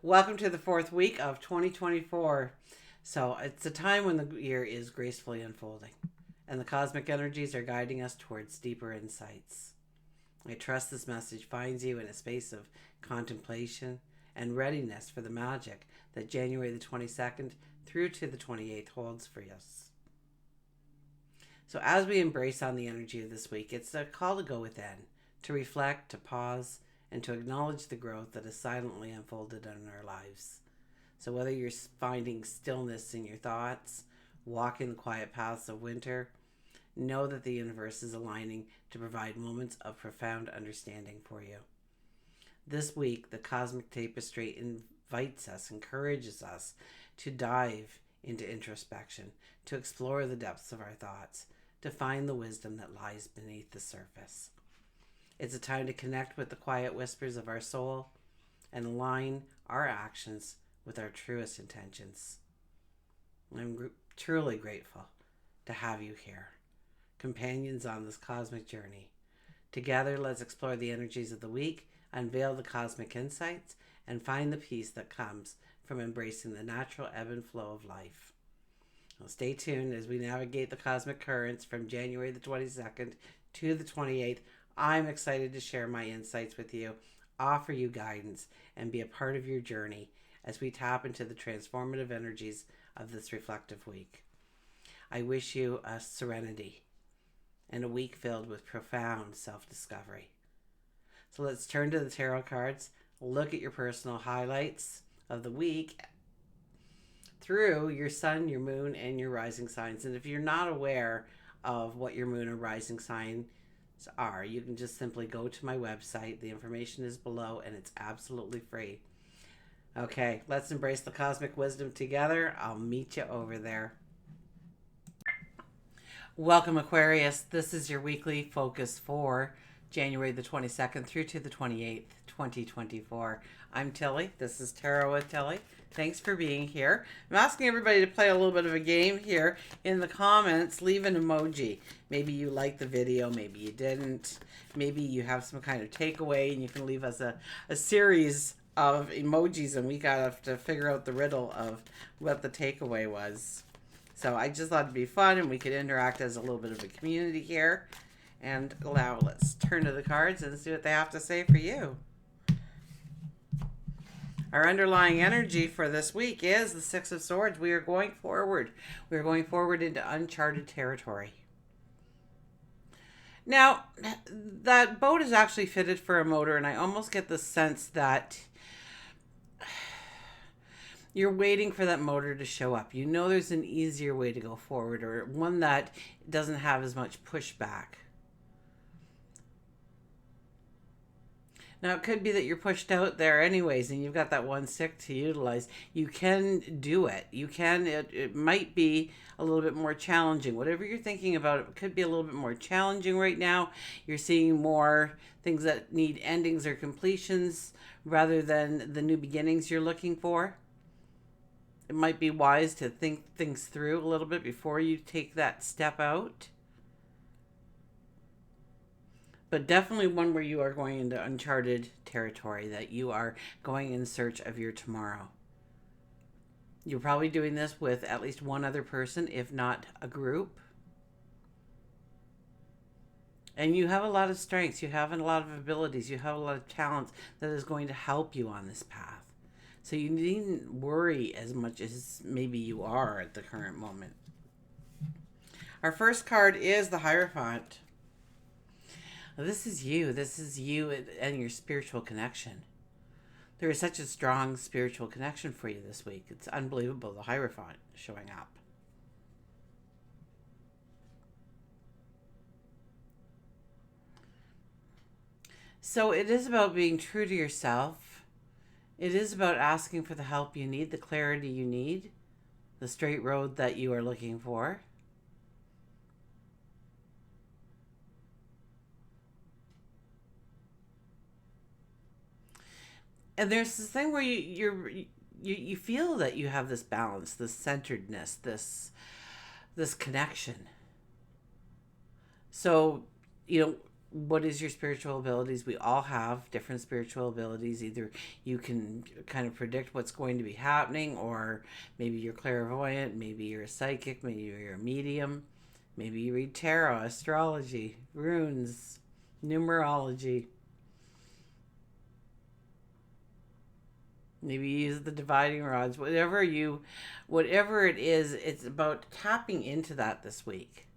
Welcome to the fourth week of 2024. So it's a time when the year is gracefully unfolding and the cosmic energies are guiding us towards deeper insights. I trust this message finds you in a space of contemplation and readiness for the magic that January the 22nd through to the 28th holds for us. So as we embrace on the energy of this week, it's a call to go within, to reflect, to pause, and to acknowledge the growth that is silently unfolded in our lives. So whether you're finding stillness in your thoughts, walking the quiet paths of winter, know that the universe is aligning to provide moments of profound understanding for you. This week, the cosmic tapestry invites us, encourages us to dive into introspection, to explore the depths of our thoughts, to find the wisdom that lies beneath the surface. It's a time to connect with the quiet whispers of our soul and align our actions with our truest intentions. I'm truly grateful to have you here, companions on this cosmic journey. Together, let's explore the energies of the week, unveil the cosmic insights, and find the peace that comes from embracing the natural ebb and flow of life. Now, stay tuned as we navigate the cosmic currents from January the 22nd to the 28th. I'm excited to share my insights with you, offer you guidance, and be a part of your journey as we tap into the transformative energies of this reflective week. I wish you a serenity and a week filled with profound self-discovery. So let's turn to the tarot cards, look at your personal highlights of the week through your sun, your moon, and your rising signs. And if you're not aware of what your moon or rising sign are, you can just simply go to my website. The information is below and it's absolutely free. Okay, let's embrace the cosmic wisdom together. I'll meet you over there. Welcome, Aquarius. This is your weekly focus for January the 22nd through to the 28th, 2024. I'm Tilly. This is Tarot with Tilly. Thanks for being here. I'm asking everybody to play a little bit of a game here. In the comments, leave an emoji. Maybe you liked the video, maybe you didn't. Maybe you have some kind of takeaway and you can leave us a series of emojis and we got to figure out the riddle of what the takeaway was. So I just thought it'd be fun and we could interact as a little bit of a community here. And let's turn to the cards and see what they have to say for you. Our underlying energy for this week is the Six of Swords. We are going forward. We are going forward into uncharted territory. Now, that boat is actually fitted for a motor, and I almost get the sense that you're waiting for that motor to show up. You know there's an easier way to go forward, or one that doesn't have as much pushback. Now, it could be that you're pushed out there anyways, and you've got that one stick to utilize. You can do it. You can. It might be a little bit more challenging. Whatever you're thinking about, it could be a little bit more challenging right now. You're seeing more things that need endings or completions rather than the new beginnings you're looking for. It might be wise to think things through a little bit before you take that step out. But definitely one where you are going into uncharted territory, that you are going in search of your tomorrow. You're probably doing this with at least one other person, if not a group. And you have a lot of strengths. You have a lot of abilities. You have a lot of talents that is going to help you on this path. So you needn't worry as much as maybe you are at the current moment. Our first card is the Hierophant. This is you. This is you and your spiritual connection. There is such a strong spiritual connection for you this week. It's unbelievable, the Hierophant showing up. So it is about being true to yourself. It is about asking for the help you need, the clarity you need, the straight road that you are looking for. And there's this thing where you feel that you have this balance, this centeredness, this connection. So, what is your spiritual abilities? We all have different spiritual abilities. Either you can kind of predict what's going to be happening, or maybe you're clairvoyant, maybe you're a psychic, maybe you're a medium, maybe you read tarot, astrology, runes, numerology. Maybe you use the dividing rods. Whatever it is, it's about tapping into that this week.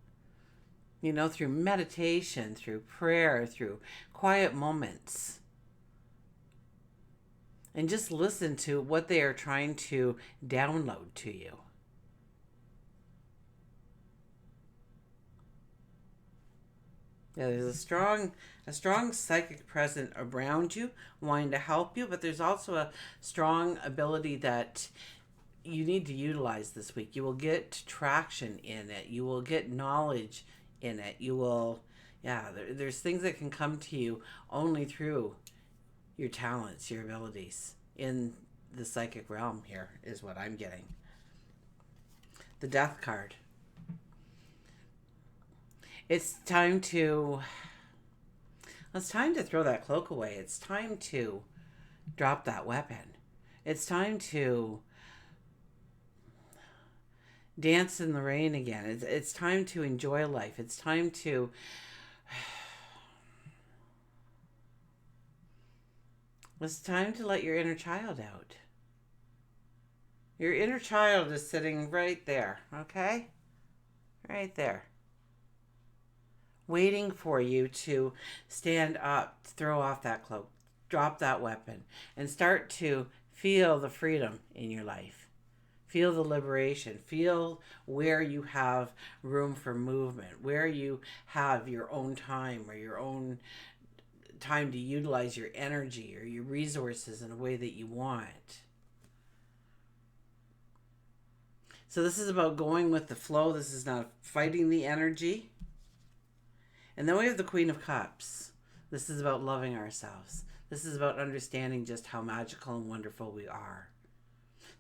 Through meditation, through prayer, through quiet moments. And just listen to what they are trying to download to you. Yeah, there's a strong psychic presence around you, wanting to help you, but there's also a strong ability that you need to utilize this week. You will get traction in it. You will get knowledge in it. You will, there's things that can come to you only through your talents, your abilities in the psychic realm. Here is what I'm getting. The Death card. It's time to throw that cloak away. It's time to drop that weapon. It's time to dance in the rain again. It's time to enjoy life. It's time to let your inner child out. Your inner child is sitting right there, okay? Right there. Waiting for you to stand up, throw off that cloak, drop that weapon, and start to feel the freedom in your life. Feel the liberation. Feel where you have room for movement, where you have your own time or your own time to utilize your energy or your resources in a way that you want. So this is about going with the flow. This is not fighting the energy. And then we have the Queen of Cups. This is about loving ourselves. This is about understanding just how magical and wonderful we are.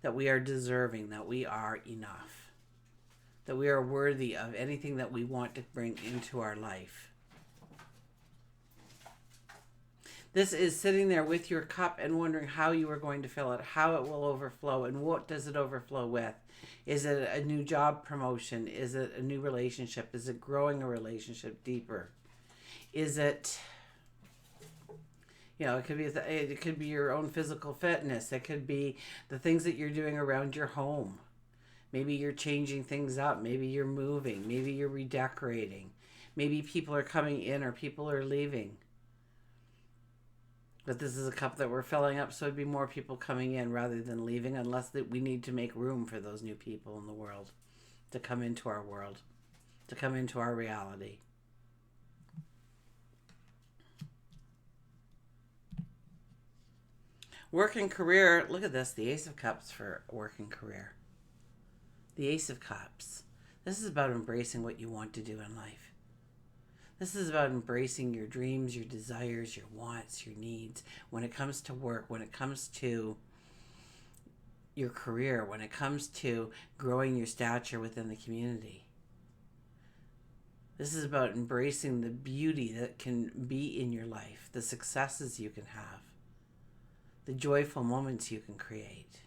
That we are deserving, that we are enough. That we are worthy of anything that we want to bring into our life. This is sitting there with your cup and wondering how you are going to fill it, how it will overflow, and what does it overflow with? Is it a new job promotion? Is it a new relationship? Is it growing a relationship deeper? Is it, it could be your own physical fitness. It could be the things that you're doing around your home. Maybe you're changing things up. Maybe you're moving. Maybe you're redecorating. Maybe people are coming in or people are leaving. But this is a cup that we're filling up, so it'd be more people coming in rather than leaving, unless that we need to make room for those new people in the world to come into our world, to come into our reality. Work and career, look at this, the Ace of Cups for work and career. The Ace of Cups. This is about embracing what you want to do in life. This is about embracing your dreams, your desires, your wants, your needs. When it comes to work, when it comes to your career, when it comes to growing your stature within the community. This is about embracing the beauty that can be in your life, the successes you can have, the joyful moments you can create.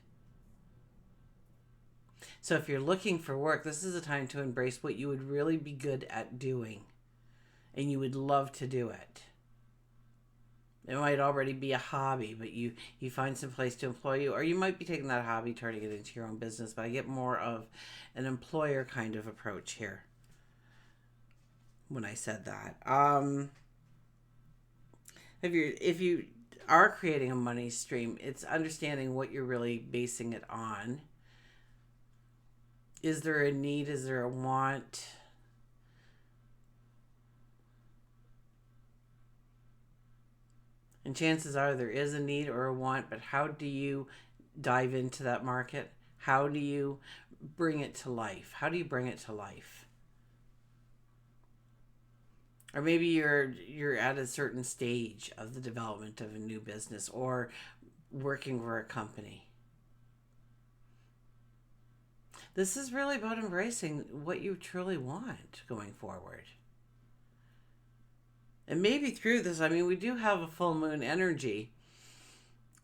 So if you're looking for work, this is a time to embrace what you would really be good at doing. And you would love to do it. It might already be a hobby, but you find some place to employ you. Or you might be taking that hobby, turning it into your own business. But I get more of an employer kind of approach here when I said that. If you are creating a money stream, it's understanding what you're really basing it on. Is there a need? Is there a want? And chances are there is a need or a want, but how do you dive into that market? How do you bring it to life? How do you bring it to life? Or maybe you're at a certain stage of the development of a new business or working for a company. This is really about embracing what you truly want going forward. And maybe through this, I mean, we do have a full moon energy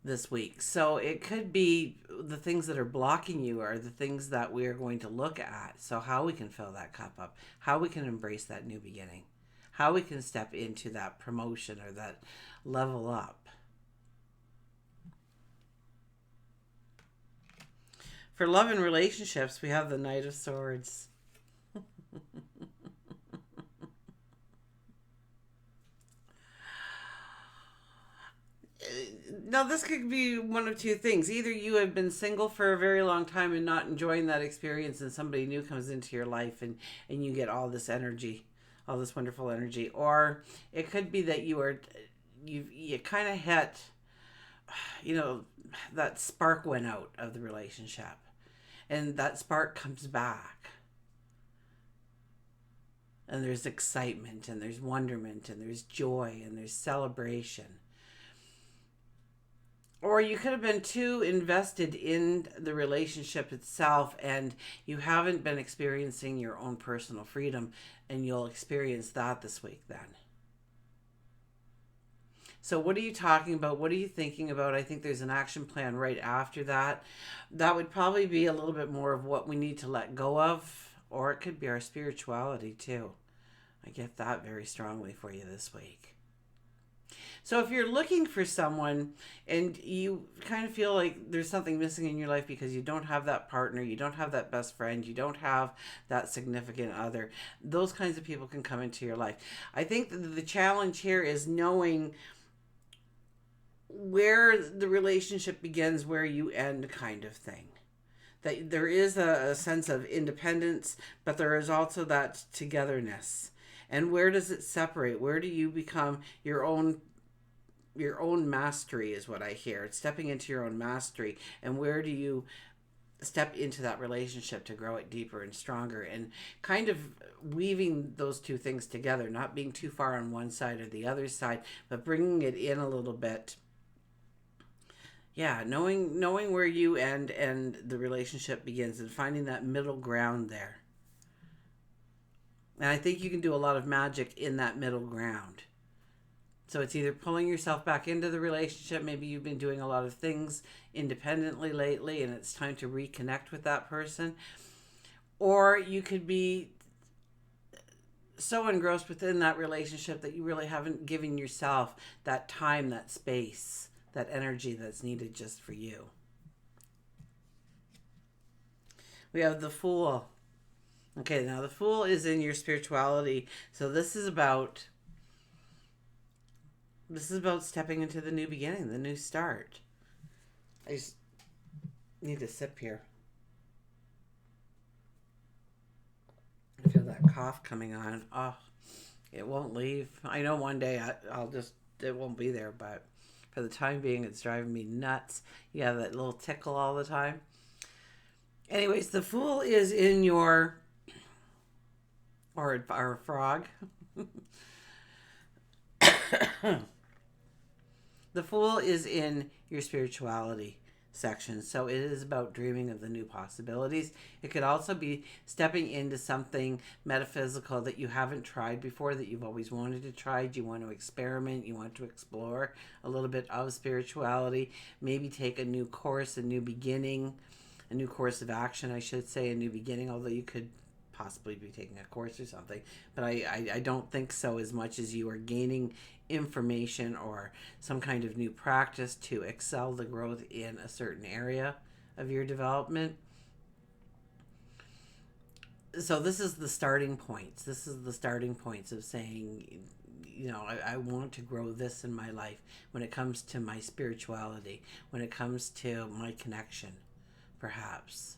this week. So it could be the things that are blocking you are the things that we are going to look at. So how we can fill that cup up, how we can embrace that new beginning, how we can step into that promotion or that level up. For love and relationships, we have the Knight of Swords. Now, this could be one of two things. Either you have been single for a very long time and not enjoying that experience, and somebody new comes into your life and you get all this energy, all this wonderful energy. Or it could be that you kind of hit, you know, that spark went out of the relationship. And that spark comes back. And there's excitement, and there's wonderment, and there's joy, and there's celebration. Or you could have been too invested in the relationship itself and you haven't been experiencing your own personal freedom, and you'll experience that this week then. So what are you talking about? What are you thinking about? I think there's an action plan right after that. That would probably be a little bit more of what we need to let go of, or it could be our spirituality too. I get that very strongly for you this week. So if you're looking for someone and you kind of feel like there's something missing in your life because you don't have that partner, you don't have that best friend, you don't have that significant other, those kinds of people can come into your life. I think the challenge here is knowing where the relationship begins, where you end, kind of thing. That there is a sense of independence, but there is also that togetherness. And where does it separate? Where do you become your own mastery is what I hear. It's stepping into your own mastery. And where do you step into that relationship to grow it deeper and stronger, and kind of weaving those two things together, not being too far on one side or the other side, but bringing it in a little bit. Yeah, knowing where you end and the relationship begins, and finding that middle ground there. And I think you can do a lot of magic in that middle ground. So it's either pulling yourself back into the relationship. Maybe you've been doing a lot of things independently lately and it's time to reconnect with that person. Or you could be so engrossed within that relationship that you really haven't given yourself that time, that space, that energy that's needed just for you. We have the Fool. Okay, now the Fool is in your spirituality. So this is about stepping into the new beginning, the new start. I just need a sip here. I feel that cough coming on. Oh, it won't leave. I know one day it won't be there, but for the time being, it's driving me nuts. You have that little tickle all the time. Anyways, the Fool is in your, or a frog. The Fool is in your spirituality section. So it is about dreaming of the new possibilities. It could also be stepping into something metaphysical that you haven't tried before, that you've always wanted to try. You want to experiment, you want to explore a little bit of spirituality, maybe take a new course, a new beginning, a new course of action, I should say, a new beginning, although you could possibly be taking a course or something. But I don't think so, as much as you are gaining information or some kind of new practice to excel the growth in a certain area of your development. So this is the starting points. This is the starting points of saying, I want to grow this in my life when it comes to my spirituality, when it comes to my connection, perhaps,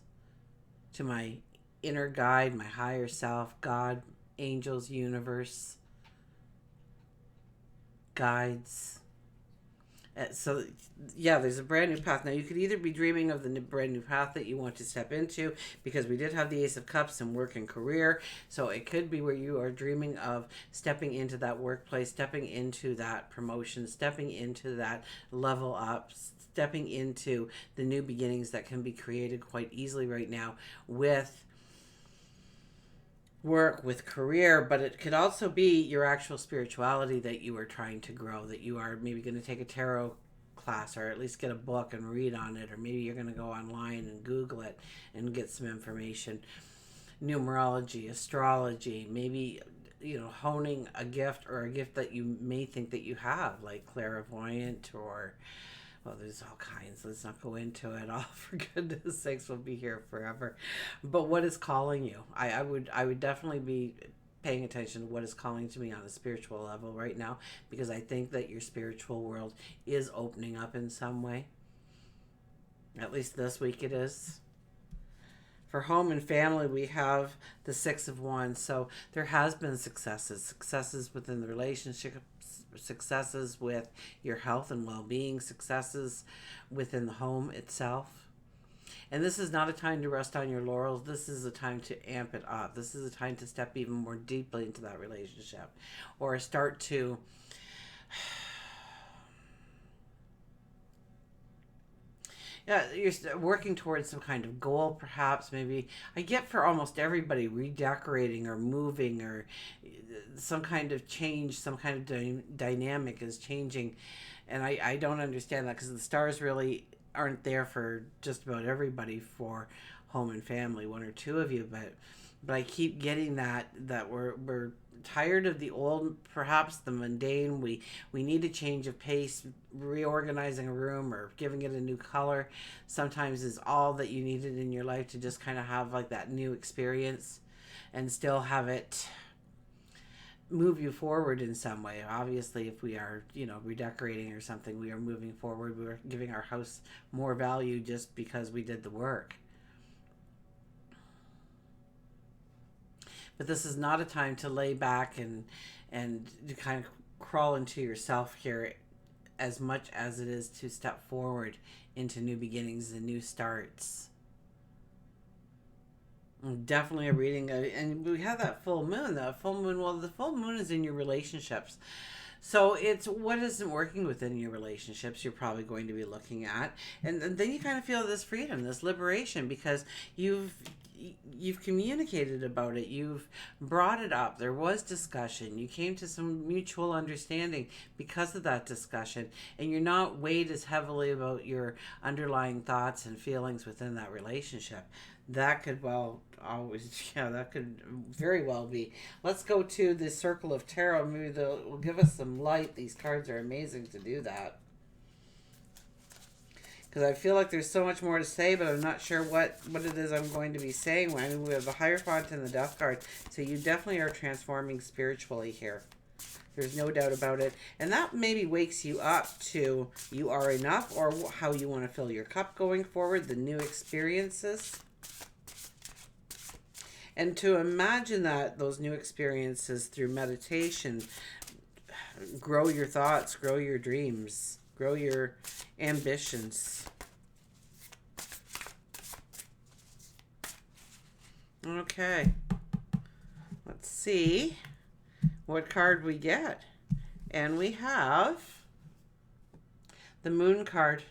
to my inner guide, my higher self, God, angels, universe, guides. So yeah, there's a brand new path. Now you could either be dreaming of the brand new path that you want to step into, because we did have the Ace of Cups in work and career. So it could be where you are dreaming of stepping into that workplace, stepping into that promotion, stepping into that level up, stepping into the new beginnings that can be created quite easily right now with work, with career, but it could also be your actual spirituality that you are trying to grow, that you are maybe going to take a tarot class or at least get a book and read on it, or maybe you're going to go online and Google it and get some information. Numerology, astrology, maybe, honing a gift or a gift that you may think that you have, like clairvoyant, or well, there's all kinds. Let's not go into it all. For goodness sakes, we'll be here forever. But what is calling you? I would definitely be paying attention to what is calling to me on a spiritual level right now, because I think that your spiritual world is opening up in some way. At least this week it is. For home and family, we have the Six of Wands. So there has been successes within the relationship, successes with your health and well-being, successes within the home itself. And this is not a time to rest on your laurels. This is a time to amp it up. This is a time to step even more deeply into that relationship, or start to you're working towards some kind of goal, perhaps. Maybe I get for almost everybody redecorating or moving, or some kind of change, some kind of dynamic is changing. And I don't understand that, because the stars really aren't there for just about everybody for home and family, one or two of you, but I keep getting that we're tired of the old, perhaps the mundane. We need a change of pace. Reorganizing a room or giving it a new color sometimes is all that you needed in your life to just kind of have like that new experience and still have it move you forward in some way. Obviously, if we are, redecorating or something, we are moving forward. We're giving our house more value just because we did the work. But this is not a time to lay back and to kind of crawl into yourself here, as much as it is to step forward into new beginnings and new starts. Definitely a reading, and we have that full moon. The full moon, well, the full moon is in your relationships. So it's what isn't working within your relationships you're probably going to be looking at. And then you kind of feel this freedom, this liberation, because you've communicated about it. You've brought it up. There was discussion. You came to some mutual understanding because of that discussion. And you're not weighed as heavily about your underlying thoughts and feelings within that relationship. That could that could very well be. Let's go to the Circle of Tarot. Maybe they'll give us some light. These cards are amazing to do that, because I feel like there's so much more to say, but I'm not sure what it is I'm going to be saying. I mean, we have the Hierophant and the Death card, so you definitely are transforming spiritually here. There's no doubt about it. And that maybe wakes you up to you are enough, or how you want to fill your cup going forward, the new experiences. And to imagine that those new experiences through meditation grow your thoughts, grow your dreams, grow your ambitions. Okay. Let's see what card we get. And we have the Moon card.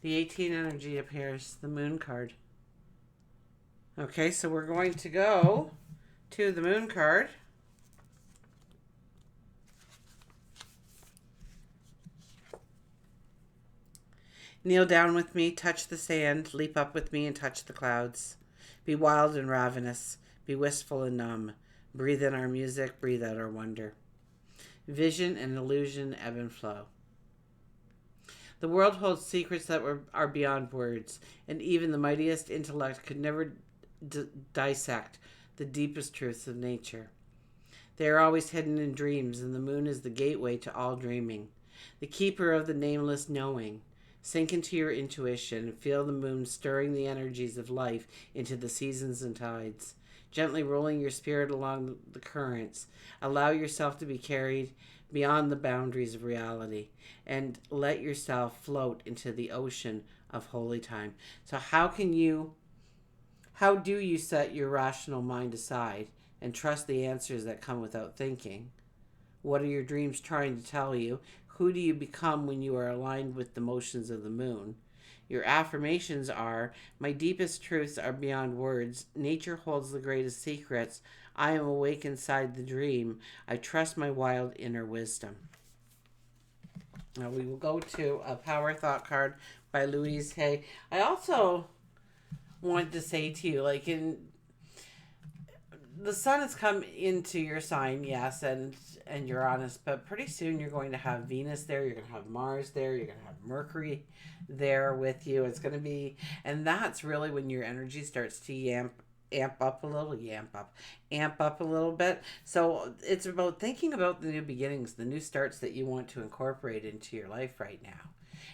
The 18 energy appears, the Moon card. Okay, so we're going to go to the Moon card. Kneel down with me, touch the sand, leap up with me and touch the clouds. Be wild and ravenous, be wistful and numb. Breathe in our music, breathe out our wonder. Vision and illusion ebb and flow. The world holds secrets that are beyond words, and even the mightiest intellect could never dissect the deepest truths of nature. They are always hidden in dreams, and the moon is the gateway to all dreaming, the keeper of the nameless knowing. Sink into your intuition and feel the moon stirring the energies of life into the seasons and tides, gently rolling your spirit along the currents. Allow yourself to be carried beyond the boundaries of reality and let yourself float into the ocean of holy time. So how do you set your rational mind aside and trust the answers that come without thinking? What are your dreams trying to tell you? Who do you become when you are aligned with the motions of the moon? Your affirmations are, my deepest truths are beyond words. Nature holds the greatest secrets. I am awake inside the dream. I trust my wild inner wisdom. Now we will go to a power thought card by Louise Hay. I also wanted to say to you, like, in the sun has come into your sign, yes, and you're honest, but pretty soon you're going to have Venus there, you're going to have Mars there, you're going to have Mercury there with you. It's going to be, and that's really when your energy starts to amp up a little, amp up a little bit. So it's about thinking about the new beginnings, the new starts that you want to incorporate into your life right now.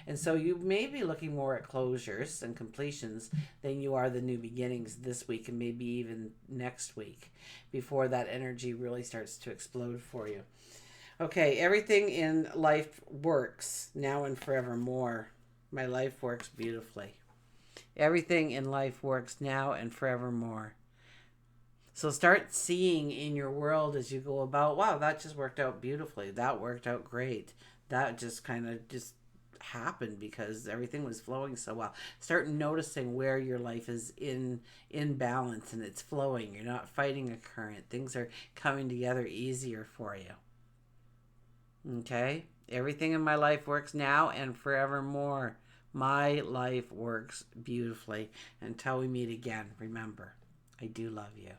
And so you may be looking more at closures and completions than you are the new beginnings this week and maybe even next week before that energy really starts to explode for you. Okay, everything in life works now and forevermore. My life works beautifully. Everything in life works now and forevermore. So start seeing in your world as you go about, wow, that just worked out beautifully. That worked out great. That just kind of just happened because everything was flowing so well. Start noticing where your life is in balance and it's flowing. You're not fighting a current. Things are coming together easier for you. Okay? Everything in my life works now and forevermore. My life works beautifully. Until we meet again, remember, I do love you.